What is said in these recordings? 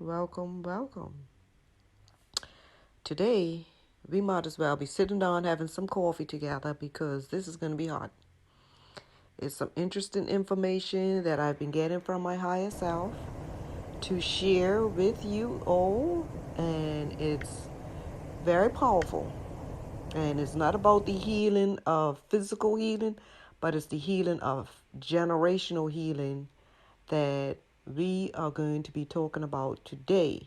welcome, welcome. Today, we might as well be sitting down having some coffee together because this is going to be hot. It's some interesting information that I've been getting from my higher self to share with you all, and it's very powerful. And it's not about the healing of physical healing, but it's the healing of generational healing that we are going to be talking about today.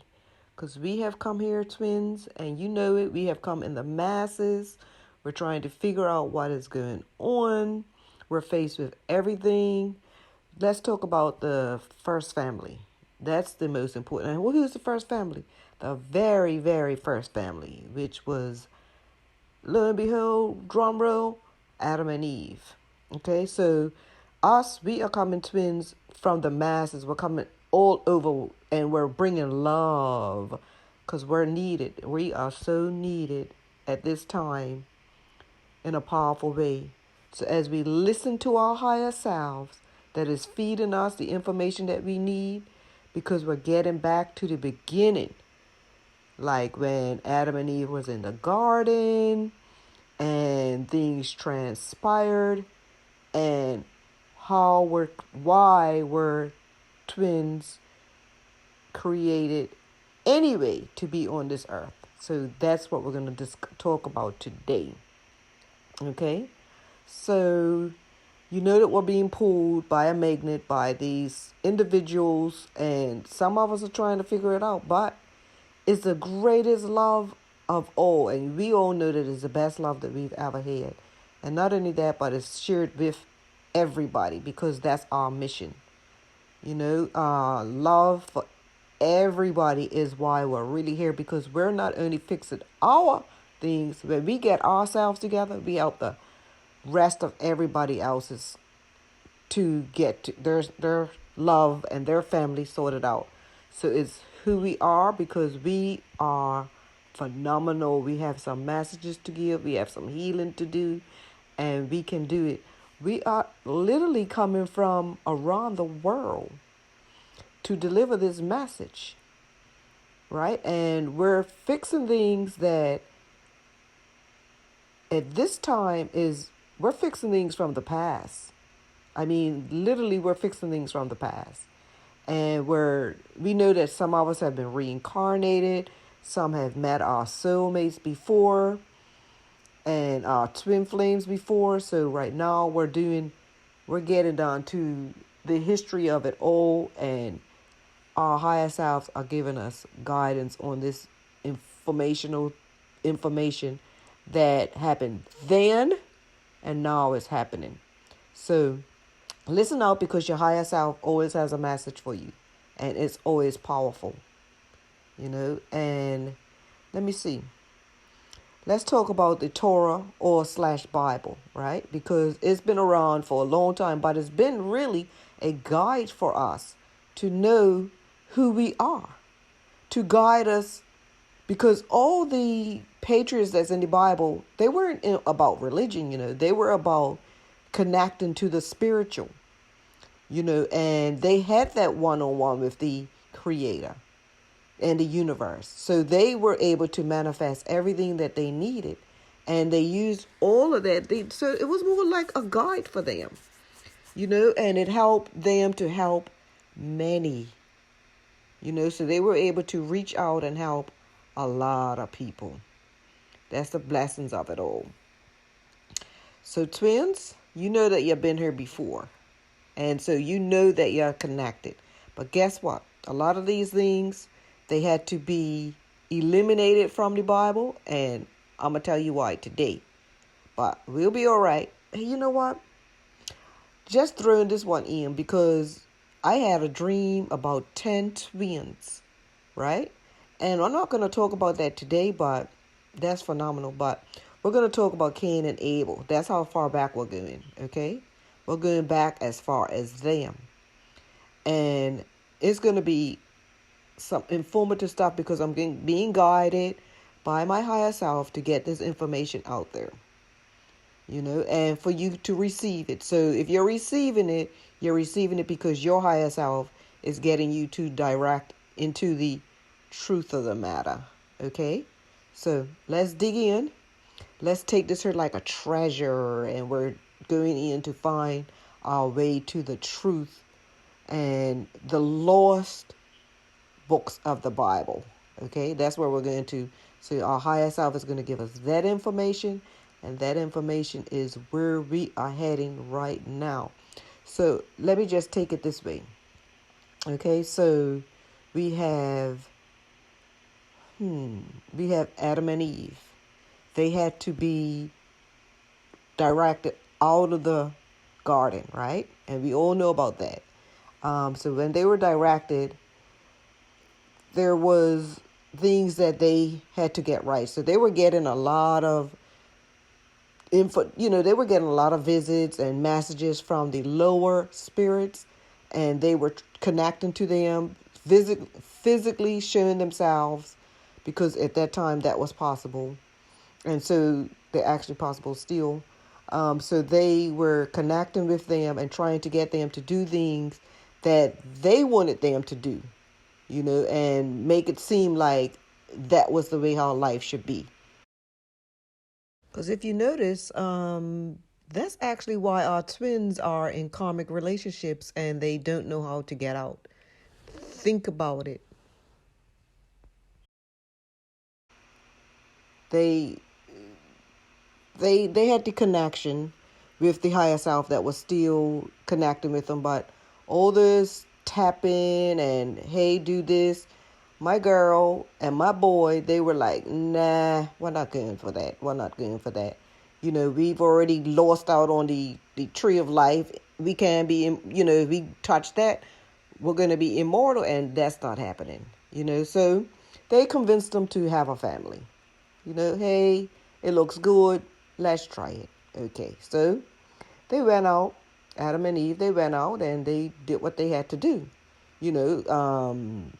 Because we have come here, twins, and you know it. We have come in the masses. We're trying to figure out what is going on. We're faced with everything. Let's talk about the first family. That's the most important. And who's the first family? The very, very first family, which was, lo and behold, drum roll, Adam and Eve. Okay, so we are coming twins from the masses. We're coming all over, and we're bringing love because we're needed. We are so needed at this time in a powerful way. So as we listen to our higher selves that is feeding us the information that we need, because we're getting back to the beginning, like when Adam and Eve was in the garden and things transpired, and why were twins created anyway to be on this earth. So that's what we're going to talk about today. Okay, so you know that we're being pulled by a magnet by these individuals, and some of us are trying to figure it out, but it's the greatest love of all, and we all know that it's the best love that we've ever had. And not only that, but it's shared with everybody because that's our mission. Love for everybody is why we're really here, because we're not only fixing our things. When we get ourselves together, we help the rest of everybody else's to get to their love and their family sorted out. So it's who we are, because we are phenomenal. We have some messages to give. We have some healing to do, and we can do it. We are literally coming from around the world to deliver this message, right? And we're fixing things that at this time we're fixing things from the past. I mean, literally, we're fixing things from the past. And we know that some of us have been reincarnated. Some have met our soulmates before and our twin flames before. So right now we're getting down to the history of it all, and our higher selves are giving us guidance on this information that happened then and now is happening. So listen out, because your higher self always has a message for you, and it's always powerful, and let me see. Let's talk about the Torah or / Bible, right? Because it's been around for a long time, but it's been really a guide for us to know who we are, to guide us, because all the patriots that's in the Bible, they weren't about religion, they were about connecting to the spiritual, and they had that one-on-one with the Creator and the universe. So they were able to manifest everything that they needed, and they used all of that. So it was more like a guide for them, and it helped them to help many, so they were able to reach out and help a lot of people. That's the blessings of it all. So twins, you know that you've been here before, and so you know that you're connected. But guess what? A lot of these things, they had to be eliminated from the Bible, and I'm going to tell you why today. But we'll be all right. Hey, you know what? Just throwing this one in, because I had a dream about 10 twins, right? And I'm not going to talk about that today, but that's phenomenal. But we're going to talk about Cain and Abel. That's how far back we're going, okay? We're going back as far as them. And it's going to be some informative stuff, because I'm being guided by my higher self to get this information out there, and for you to receive it. So if you're receiving it because your higher self is getting you to direct into the truth of the matter. Okay? So let's dig in. Let's take this here like a treasure, and we're going in to find our way to the truth and the lost books of the Bible. Okay, that's where we're going to. So our higher self is going to give us that information, and that information is where we are heading right now. So let me just take it this way. Okay, so we have we have Adam and Eve. They had to be directed out of the garden, right? And we all know about that. So when they were directed, there was things that they had to get right. So they were getting a lot of info, they were getting a lot of visits and messages from the lower spirits, and they were connecting to them, physically showing themselves, because at that time that was possible. And so they're actually possible still. So they were connecting with them and trying to get them to do things that they wanted them to do, and make it seem like that was the way how life should be. Because if you notice, that's actually why our twins are in karmic relationships and they don't know how to get out. Think about it. They they had the connection with the higher self that was still connecting with them, but all this tapping and hey, do this, my girl and my boy, they were like, nah, we're not going for that. We're not going for that. We've already lost out on the tree of life. We can be, if we touch that, we're going to be immortal, and that's not happening. So they convinced them to have a family. Hey, it looks good. Let's try it. Okay, so they went out, Adam and Eve, they went out and they did what they had to do. You know, um,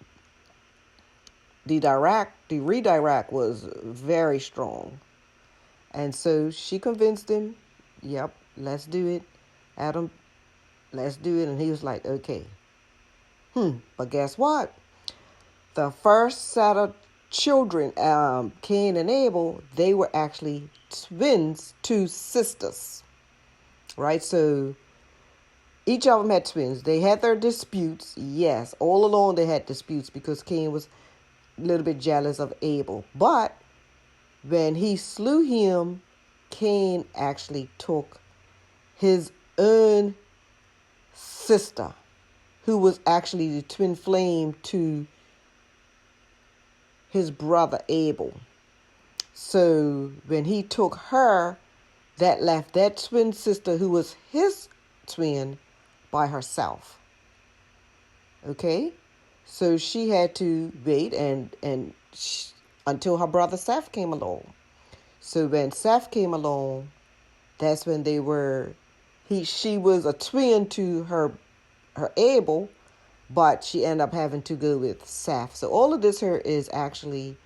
the redirect was very strong. And so she convinced him, yep, let's do it. Adam, let's do it. And he was like, okay. But guess what? The first set of children, Cain and Abel, they were actually twins, two sisters, right? So each of them had twins. They had their disputes. Yes, all along they had disputes because Cain was a little bit jealous of Abel. But when he slew him, Cain actually took his own sister, who was actually the twin flame to his brother Abel. So when he took her, that left that twin sister, who was his twin, by herself. Okay? So she had to wait until her brother Seth came along. So when Seth came along, that's when she was a twin to her Abel, but she ended up having to go with Seth. So all of this here is actually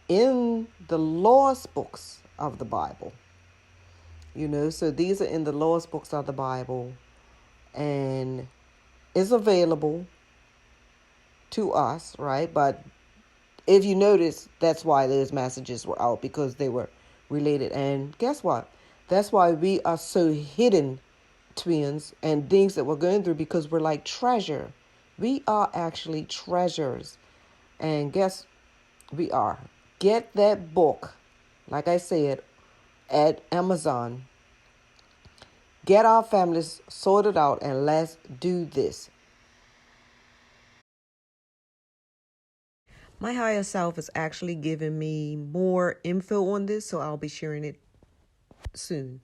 in the lost books of the Bible. So these are in the lost books of the Bible, and is available to us, right? But if you notice, that's why those messages were out, because they were related. And guess what? That's why we are so hidden twins and things that we're going through, because we're like treasure. We are actually treasures. And guess we are. Get that book, like I said, at Amazon. Get our families sorted out, and let's do this. My higher self is actually giving me more info on this, so I'll be sharing it soon.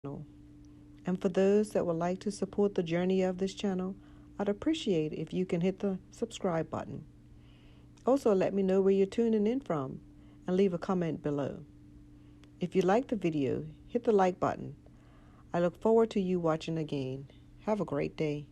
And for those that would like to support the journey of this channel, I'd appreciate if you can hit the subscribe button. Also, let me know where you're tuning in from and leave a comment below. If you like the video, hit the like button. I look forward to you watching again. Have a great day.